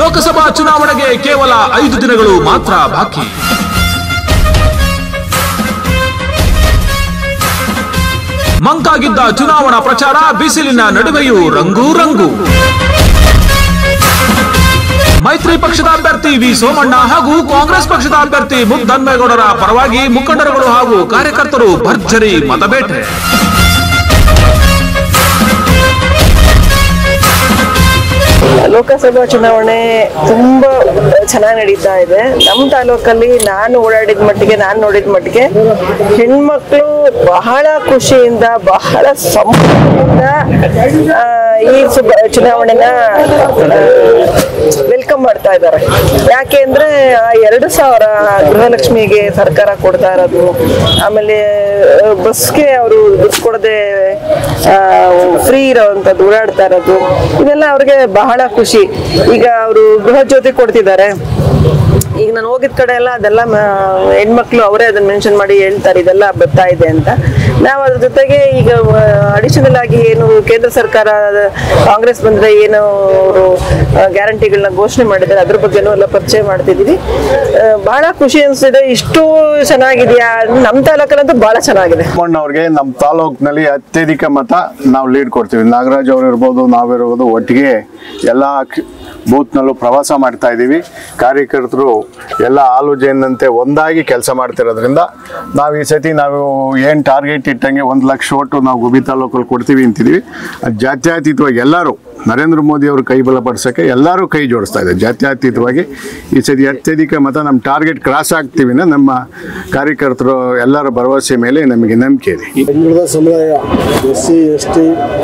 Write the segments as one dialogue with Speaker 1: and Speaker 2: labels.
Speaker 1: ಲೋಕಸಭಾ ಚುನಾವಣೆಗೆ ಕೇವಲ 5 ದಿನಗಳು ಮಾತ್ರ ಬಾಕಿ. ಮಂಕಾಗಿದ್ದ ಚುನಾವಣಾ ಪ್ರಚಾರ ಬಿಸಿಲಿನ ನಡುವೆಯೂ ರಂಗು ರಂಗು. ಮೈತ್ರಿ ಪಕ್ಷದ ಅಭ್ಯರ್ಥಿ ವಿ ಸೋಮಣ್ಣ ಹಾಗೂ ಕಾಂಗ್ರೆಸ್ ಪಕ್ಷದ ಅಭ್ಯರ್ಥಿ ಮುದ್ದನ್ಮೇಗೌಡರ ಪರವಾಗಿ ಮುಖಂಡರುಗಳು ಹಾಗೂ ಕಾರ್ಯಕರ್ತರು ಭರ್ಜರಿ ಮತಬೇಟೆ.
Speaker 2: ಲೋಕಸಭಾ ಚುನಾವಣೆ ತುಂಬಾ ಚೆನ್ನಾಗಿ ನಡೀತಾ ಇದೆ. ನಮ್ಮ ತಾಲೂಕಲ್ಲಿ ನಾನು ಓಡಾಡಿದ ಮಟ್ಟಿಗೆ, ನಾನು ನೋಡಿದ ಮಟ್ಟಿಗೆ ಹೆಣ್ಮಕ್ಳು ಬಹಳ ಖುಷಿಯಿಂದ, ಬಹಳ ಸಂಭ್ರಮದಿಂದ ಈ ಚುನಾವಣೆನ ವೆಲ್ಕಮ್ ಮಾಡ್ತಾ ಇದ್ದಾರೆ. ಯಾಕೆ ಅಂದ್ರೆ 2,000 ಗೃಹಲಕ್ಷ್ಮಿಗೆ ಸರ್ಕಾರ ಕೊಡ್ತಾ ಇರೋದು, ಆಮೇಲೆ ಬಸ್ಗೆ ಅವರು ದುಡ್ಡು ಕೊಡದೆ ಫ್ರೀ ಇರೋವಂಥದ್ದು ಓಡಾಡ್ತಾ ಇರೋದು, ಇದೆಲ್ಲ ಅವ್ರಿಗೆ ಬಹಳ ಖುಷಿ. ಈಗ ಅವರು ಗೃಹ ಜ್ಯೋತಿ ಕೊಡ್ತಿದ್ದಾರೆ. ಈಗ ನಾನು ಹೋಗಿದ ಕಡೆ ಎಲ್ಲ ಅದೆಲ್ಲ ಹೆಣ್ಮಕ್ಳು ಅವರೇ ಅದನ್ನ ಮೆನ್ಷನ್ ಮಾಡಿ ಹೇಳ್ತಾರೆ ಇದೆಲ್ಲ ಬರ್ತಾ ಇದೆ ಅಂತ. ನಾವು ಅದ್ರ ಜೊತೆಗೆ ಈಗ ಅಡಿಷನಲ್ ಆಗಿ ಏನು ಕೇಂದ್ರ ಸರ್ಕಾರ ಕಾಂಗ್ರೆಸ್ ಬಂದ್ರೆ ಏನು ಅವರು ಗ್ಯಾರಂಟಿಗಳನ್ನ ಘೋಷಣೆ ಮಾಡಿದ್ದಾರೆ ಅದ್ರ ಬಗ್ಗೆನೂ ಎಲ್ಲ ಪರಿಚಯ ಮಾಡ್ತಿದೀವಿ. ಬಹಳ ಖುಷಿ ಅನ್ಸಿದೆ. ಇಷ್ಟು ಚೆನ್ನಾಗಿದೆಯಾ? ನಮ್ಮ ತಾಲೂಕಲ್ಲಂತೂ ಬಹಳ ಚೆನ್ನಾಗಿದೆ.
Speaker 3: ಅವ್ರಿಗೆ ನಮ್ಮ ತಾಲೂಕಿನಲ್ಲಿ ಅತ್ಯಧಿಕ ಮತ ನಾವು ಲೀಡ್ ಕೊಡ್ತೀವಿ. ನಾಗರಾಜ್ ಅವರು ಇರ್ಬೋದು, ನಾವಿರ್ಬೋದು, ಒಟ್ಟಿಗೆ ಎಲ್ಲ ಬೂತ್ನಲ್ಲೂ ಪ್ರವಾಸ ಮಾಡ್ತಾ ಇದ್ದೀವಿ. ಕಾರ್ಯಕರ್ತರು ಎಲ್ಲ ಆಲೋಚನೆಯಂತೆ ಒಂದಾಗಿ ಕೆಲಸ ಮಾಡ್ತಿರೋದ್ರಿಂದ ನಾವು ಈ ಸತಿ ನಾವು ಏನು ಟಾರ್ಗೆಟ್ ಇಟ್ಟಂಗೆ 1 ಲಕ್ಷ ಓಟು ನಾವು ಗುಬ್ಬಿ ತಾಲೂಕಲ್ಲಿ ಕೊಡ್ತೀವಿ ಅಂತಿದ್ದೀವಿ. ಜಾತ್ಯತೀತವಾಗಿ ಎಲ್ಲರೂ ನರೇಂದ್ರ ಮೋದಿ ಅವರು ಕೈ ಬಲಪಡಿಸೋಕ್ಕೆ ಎಲ್ಲರೂ ಕೈ ಜೋಡಿಸ್ತಾ ಇದ್ದಾರೆ. ಜಾತ್ಯತೀತವಾಗಿ ಈ ಸತಿ ಅತ್ಯಧಿಕ ಮತ ನಮ್ಮ ಟಾರ್ಗೆಟ್ ಕ್ರಾಸ್ ಆಗ್ತೀವಿ ನಮ್ಮ ಕಾರ್ಯಕರ್ತರು ಎಲ್ಲರ ಭರವಸೆ ಮೇಲೆ ನಮಗೆ ನಂಬಿಕೆ ಇದೆ.
Speaker 4: ಹಿಂದುಳಿದ ಸಮುದಾಯ, SC ST,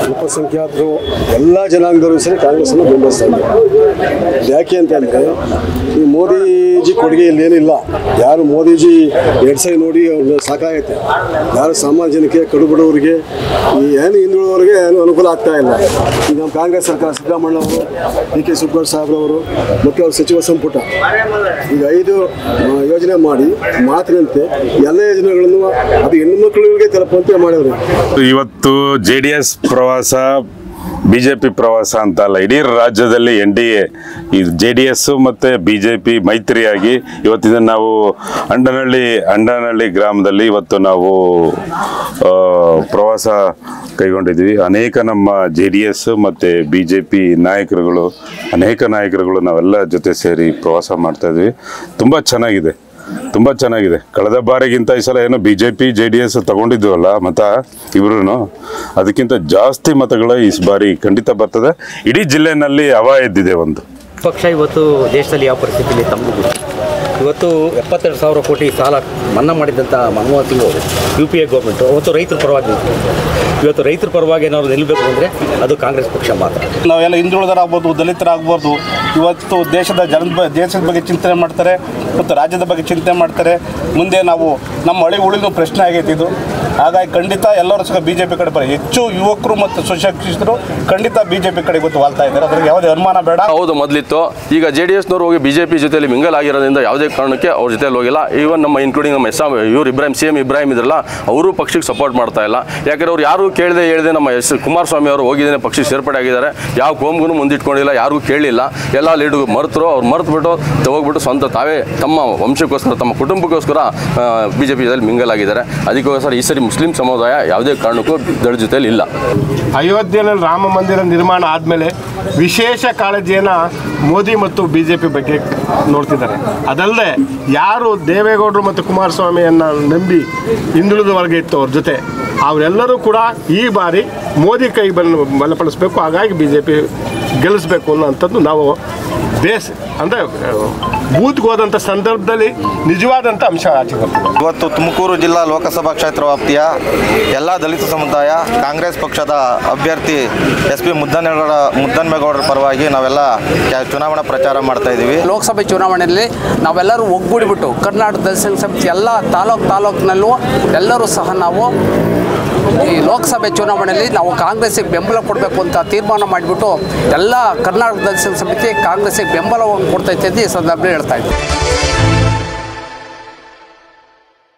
Speaker 4: ಅಲ್ಪಸಂಖ್ಯಾತರು ಎಲ್ಲ ಜನಾಂಗದವರು ಸರಿ ಕಾಂಗ್ರೆಸ್ಸನ್ನು ಬೆಂಬಲಿಸ್ತಾ ಇದ್ದಾರೆ. ಯಾಕೆ ಅಂತಂದರೆ ಈ ಮೋದಿಜಿ ಕೊಡುಗೆ ಇಲ್ಲೇನಿಲ್ಲ. ಯಾರು ಮೋದಿಜಿ 2 ಸರಿ ನೋಡಿ ಅವ್ರಿಗೆ ಸಾಕಾಗೈತೆ. ಯಾರು ಸಾಮಾನ್ಯ ಜನಕ್ಕೆ, ಕಡುಬಡವರಿಗೆ, ಈ ಏನು ಹಿಂದುಳಿದವರಿಗೆ ಏನು ಅನುಕೂಲ ಆಗ್ತಾ ಇಲ್ಲ. ಈಗ ನಮ್ಮ ಕಾಂಗ್ರೆಸ್ ಸರ್ಕಾರ ಸಿದ್ದರಾಮಯ್ಯ ಅವರು, DK ಶಿವಕುಮಾರ್ ಸಾಹೇಬ್ರವರು ಮತ್ತು ಅವ್ರ ಸಚಿವ ಸಂಪುಟ ಈಗ 5 ಯೋಜನೆ ಮಾಡಿ ಮಾತಿನಂತೆ ಎಲ್ಲ ಯೋಜನೆಗಳನ್ನು ಅದು ಹೆಣ್ಣು ಮಕ್ಕಳಿಗೆ ತಲುಪುವಂತೆ ಮಾಡಿದ್ರು.
Speaker 5: ಇವತ್ತು JDS ಪ್ರವಾಸ, BJP ಪ್ರವಾಸ ಅಂತ ಅಲ್ಲ, ಇಡೀ ರಾಜ್ಯದಲ್ಲಿ NDA ಈ JDS ಮತ್ತು BJP ಮೈತ್ರಿಯಾಗಿ ಇವತ್ತಿನ ನಾವು ಅಂಡನಹಳ್ಳಿ ಗ್ರಾಮದಲ್ಲಿ ಇವತ್ತು ನಾವು ಪ್ರವಾಸ ಕೈಗೊಂಡಿದ್ದೀವಿ. ಅನೇಕ ನಮ್ಮ JDS ಮತ್ತು BJP ಅನೇಕ ನಾಯಕರುಗಳು ನಾವೆಲ್ಲ ಜೊತೆ ಸೇರಿ ಪ್ರವಾಸ ಮಾಡ್ತಾ ಇದ್ವಿ. ತುಂಬ ಚೆನ್ನಾಗಿದೆ. ಕಳೆದ ಬಾರಿಗಿಂತ ಈ ಸಲ ಏನೋ BJP JDS ತಗೊಂಡಿದ್ವಲ್ಲ ಮತ ಇಬ್ರು, ಅದಕ್ಕಿಂತ ಜಾಸ್ತಿ ಮತಗಳು ಈ ಬಾರಿ ಖಂಡಿತ ಬರ್ತದೆ. ಇಡೀ ಜಿಲ್ಲೆನಲ್ಲಿ ಹವಾ ಎದ್ದಿದೆ. ಒಂದು
Speaker 6: ಪಕ್ಷ ಇವತ್ತು ದೇಶದಲ್ಲಿ ಯಾವ ಪರಿಸ್ಥಿತಿಯಲ್ಲಿ ತಮ್ಮದು ಇವತ್ತು 72,000 ಕೋಟಿ ಸಾಲ ಮನ್ನಾ ಮಾಡಿದಂಥ ಮನಮೋಹನ್ ಸಿಂಗ್ ಅವರು UPA ಗೌರ್ಮೆಂಟು ಅವತ್ತು ರೈತರ ಪರವಾಗಿ ಇವತ್ತು ರೈತರ ಪರವಾಗಿ ಏನಾದ್ರು ನಿಲ್ಲಬೇಕು ಅಂದರೆ ಅದು ಕಾಂಗ್ರೆಸ್ ಪಕ್ಷ ಮಾತ್ರ.
Speaker 7: ನಾವೆಲ್ಲ ಹಿಂದುಳಿದರಾಗ್ಬೋದು, ದಲಿತರಾಗ್ಬೋದು, ಇವತ್ತು ದೇಶದ ಬಗ್ಗೆ ಚಿಂತನೆ ಮಾಡ್ತಾರೆ ಮತ್ತು ರಾಜ್ಯದ ಬಗ್ಗೆ ಚಿಂತನೆ ಮಾಡ್ತಾರೆ. ಮುಂದೆ ನಾವು ನಮ್ಮ ಹಳೆ ಉಳಿದ ಪ್ರಶ್ನೆ ಆಗೈತೆ ಇದು. ಹಾಗಾಗಿ ಖಂಡಿತ ಎಲ್ಲರೂ ಸಹ BJP ಕಡೆ ಹೆಚ್ಚು ಯುವಕರು ಮತ್ತು ಸುಶಿಕ್ಷಿತರು ಖಂಡಿತ BJP ಕಡೆ ಇವತ್ತು ವಾಲ್ತಾ ಇದ್ದಾರೆ. ಅದ್ರಿಗೆ ಯಾವುದೇ ಅನುಮಾನ ಬೇಡ.
Speaker 8: ಹೌದು, ಮೊದಲಿತ್ತು. ಈಗ JDSನವರು ಹೋಗಿ BJP ಜೊತೆಯಲ್ಲಿ ಮಿಂಗಲ್ ಆಗಿರೋದ್ರಿಂದ ಯಾವುದೇ ಕಾರಣಕ್ಕೆ ಅವ್ರ ಜೊತೆಯಲ್ಲಿ ಹೋಗಿಲ್ಲ. ಈವನ್ ನಮ್ಮ ಇನ್ಕ್ಲೂಡಿಂಗ್ ನಮ್ಮ CM ಇಬ್ರಾಹಿಂ ಇದ್ರಲ್ಲ, ಅವರು ಪಕ್ಷಕ್ಕೆ ಸಪೋರ್ಟ್ ಮಾಡ್ತಾ ಇಲ್ಲ. ಯಾಕಂದ್ರೆ ಅವ್ರು ಯಾರು ಕೇಳದೆ ನಮ್ಮ ಕುಮಾರಸ್ವಾಮಿ ಅವರು ಹೋಗಿದ್ದೇನೆ ಪಕ್ಷಕ್ಕೆ ಸೇರ್ಪಡೆ ಆಗಿದ್ದಾರೆ. ಯಾವ ಕೋಮ್ಗೂ ಮುಂದಿಟ್ಕೊಂಡಿಲ್ಲ, ಯಾರಿಗೂ ಕೇಳಲಿಲ್ಲ. ಎಲ್ಲ ಲೀಡ್ಗೂ ಮರೆತುಬಿಟ್ಟು ಹೋಗ್ಬಿಟ್ಟು ಸ್ವಂತ ತಾವೇ ತಮ್ಮ ವಂಶಕ್ಕೋಸ್ಕರ, ತಮ್ಮ ಕುಟುಂಬಕ್ಕೋಸ್ಕರ BJP ಜೊತೆಯಲ್ಲಿ ಮಿಂಗಲ್ ಆಗಿದ್ದಾರೆ. ಅದಕ್ಕೋಸ್ಕರ ಈ ಸರಿ ಮುಸ್ಲಿಂ ಸಮುದಾಯ ಯಾವುದೇ ಕಾರಣಕ್ಕೂ ದಳ ಜೊತೆಯಲ್ಲಿ ಇಲ್ಲ.
Speaker 4: ಅಯೋಧ್ಯೆಯಲ್ಲಿ ರಾಮ ಮಂದಿರ ನಿರ್ಮಾಣ ಆದಮೇಲೆ ವಿಶೇಷ ಕಾಳಜಿಯನ್ನು ಮೋದಿ ಮತ್ತು BJP ಬಗ್ಗೆ ನೋಡ್ತಿದ್ದಾರೆ. ಅದಲ್ಲದೆ ಯಾರು ದೇವೇಗೌಡರು ಮತ್ತು ಕುಮಾರಸ್ವಾಮಿಯನ್ನು ನಂಬಿ ಹಿಂದುಳಿದ ವರ್ಗ ಇತ್ತು ಅವ್ರ ಜೊತೆ, ಅವರೆಲ್ಲರೂ ಕೂಡ ಈ ಬಾರಿ ಮೋದಿ ಕೈ ಬಲಪಡಿಸಬೇಕು. ಹಾಗಾಗಿ BJP ಗೆಲ್ಲಿಸಬೇಕು ಅನ್ನೋಂಥದ್ದು ನಾವು ಅಂದರೆ ಬೂತ್ಗೆ ಹೋದಂಥ ಸಂದರ್ಭದಲ್ಲಿ ನಿಜವಾದಂಥ ಅಂಶ ಆಚೆ ಬರ್ತದೆ.
Speaker 9: ಇವತ್ತು ತುಮಕೂರು ಜಿಲ್ಲಾ ಲೋಕಸಭಾ ಕ್ಷೇತ್ರ ವ್ಯಾಪ್ತಿಯ ಎಲ್ಲ ದಲಿತ ಸಮುದಾಯ ಕಾಂಗ್ರೆಸ್ ಪಕ್ಷದ ಅಭ್ಯರ್ಥಿ SP ಮುದ್ದನ್ಮೇಗೌಡರ ಪರವಾಗಿ ನಾವೆಲ್ಲ ಚುನಾವಣಾ ಪ್ರಚಾರ ಮಾಡ್ತಾ ಇದ್ದೀವಿ.
Speaker 10: ಲೋಕಸಭೆ ಚುನಾವಣೆಯಲ್ಲಿ ನಾವೆಲ್ಲರೂ ಒಗ್ಗೂಡಿಬಿಟ್ಟು ಕರ್ನಾಟಕ ದಲಿತ ಸಮಿತಿ ಎಲ್ಲ ತಾಲೂಕಿನಲ್ಲೂ ಎಲ್ಲರೂ ಸಹ ನಾವು ಈ ಲೋಕಸಭೆ ಚುನಾವಣೆಯಲ್ಲಿ ನಾವು ಕಾಂಗ್ರೆಸ್ಸಿಗೆ ಬೆಂಬಲ ಕೊಡಬೇಕು ಅಂತ ತೀರ್ಮಾನ ಮಾಡಿಬಿಟ್ಟು ಎಲ್ಲ ಕರ್ನಾಟಕ ದಲಿತ ಸಮಿತಿ ಕಾಂಗ್ರೆಸ್ಸಿಗೆ ಬೆಂಬಲವನ್ನು ಕೊಡ್ತೈತೆ ಅಂತ ಈ ಸಂದರ್ಭದಲ್ಲಿ ಹೇಳ್ತಾ ಇದ್ದೀವಿ.